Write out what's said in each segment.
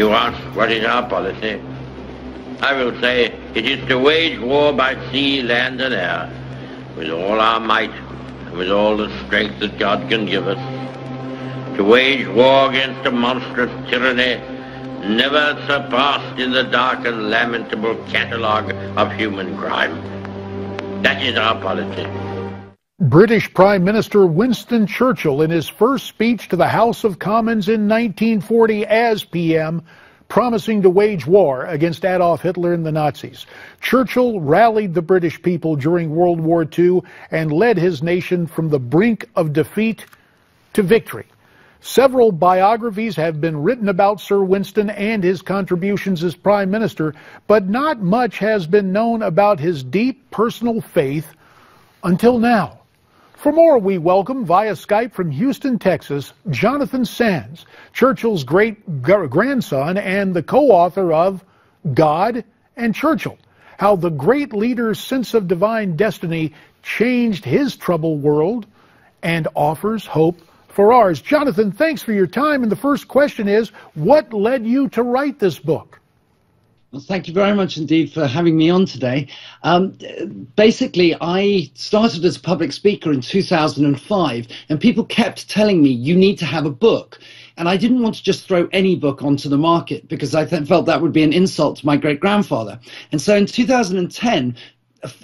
You ask what is our policy? I will say it is to wage war by sea, land, and air, with all our might and with all the strength that God can give us, to wage war against a monstrous tyranny never surpassed in the dark and lamentable catalogue of human crime. That is our policy. British Prime Minister Winstin Churchill, in his first speech to the House of Commons in 1940 as PM, promising to wage war against Adolf Hitler and the Nazis. Churchill rallied the British people during World War II and led his nation from the brink of defeat to victory. Several biographies have been written about Sir Winston and his contributions as Prime Minister, but not much has been known about his deep personal faith until now. For more, we welcome via Skype from Houston, Texas, Jonathan Sands, Churchill's great-grandson and the co-author of God and Churchill, How the Great Leader's Sense of Divine Destiny Changed His Troubled World and Offers Hope for Ours. Jonathan, thanks for your time. And the first question is, what led you to write this book? Well, thank you very much indeed for having me on today. Basically, I started as a public speaker in 2005, and people kept telling me, you need to have a book. And I didn't want to just throw any book onto the market because I felt that would be an insult to my great-grandfather. And so in 2010,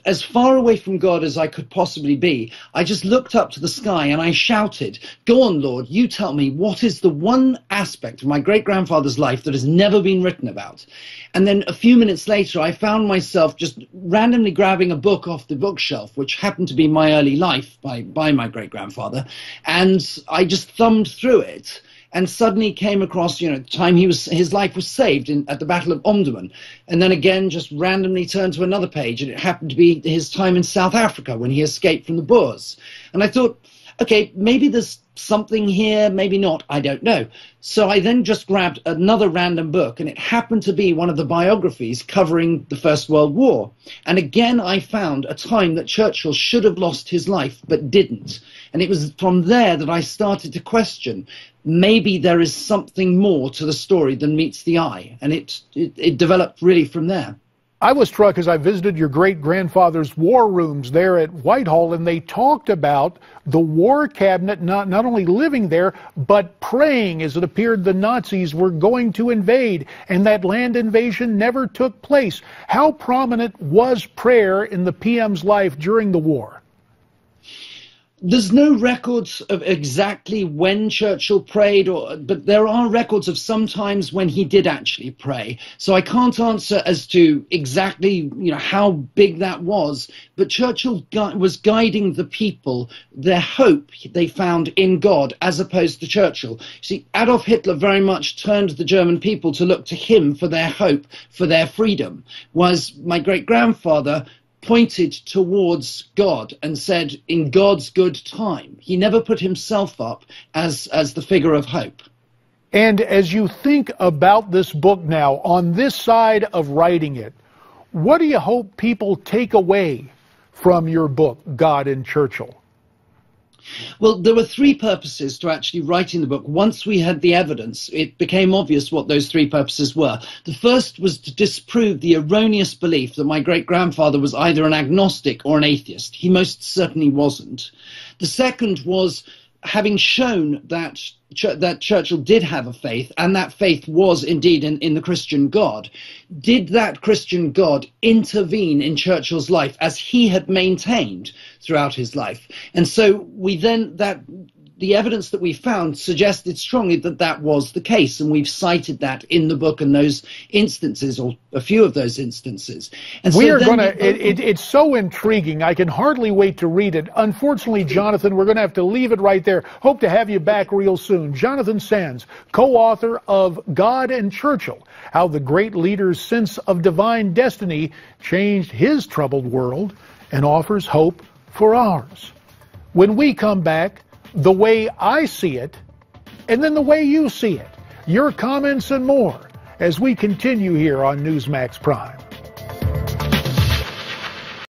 as far away from God as I could possibly be, I just looked up to the sky and I shouted, "Go on, Lord, you tell me what is the one aspect of my great-grandfather's life that has never been written about." And then a few minutes later, I found myself just randomly grabbing a book off the bookshelf, which happened to be My Early Life by my great-grandfather, and I just thumbed through it. And suddenly came across, the time his life was saved at the Battle of Omdurman. And then again, just randomly turned to another page, and it happened to be his time in South Africa when he escaped from the Boers. And I thought, okay, maybe there's something here, maybe not, I don't know. So I then just grabbed another random book, and it happened to be one of the biographies covering the First World War. And again, I found a time that Churchill should have lost his life, but didn't. And it was from there that I started to question, maybe there is something more to the story than meets the eye. And it developed really from there. I was struck as I visited your great-grandfather's war rooms there at Whitehall, and they talked about the war cabinet not only living there, but praying as it appeared the Nazis were going to invade, and that land invasion never took place. How prominent was prayer in the PM's life during the war? There's no records of exactly when Churchill prayed, but there are records of sometimes when he did actually pray. So I can't answer as to exactly, how big that was. But Churchill was guiding the people, their hope they found in God, as opposed to Churchill. See, Adolf Hitler very much turned the German people to look to him for their hope, for their freedom. Was my great-grandfather pointed towards God and said, in God's good time. He never put himself up as the figure of hope. And as you think about this book now, on this side of writing it, what do you hope people take away from your book, God and Churchill? Well, there were three purposes to actually writing the book. Once we had the evidence, it became obvious what those three purposes were. The first was to disprove the erroneous belief that my great-grandfather was either an agnostic or an atheist. He most certainly wasn't. The second was, having shown that Churchill did have a faith, and that faith was indeed in the Christian God, did that Christian God intervene in Churchill's life as he had maintained throughout his life? And so the evidence that we found suggested strongly that that was the case, and we've cited that in the book and those instances, or a few of those instances. And we are going to, it's so intriguing, I can hardly wait to read it. Unfortunately, Jonathan, we're going to have to leave it right there. Hope to have you back real soon. Jonathan Sands, co-author of God and Churchill, How the Great Leader's Sense of Divine Destiny Changed His Troubled World and Offers Hope for Ours. When we come back, the way I see it, and then the way you see it. Your comments and more as we continue here on Newsmax Prime.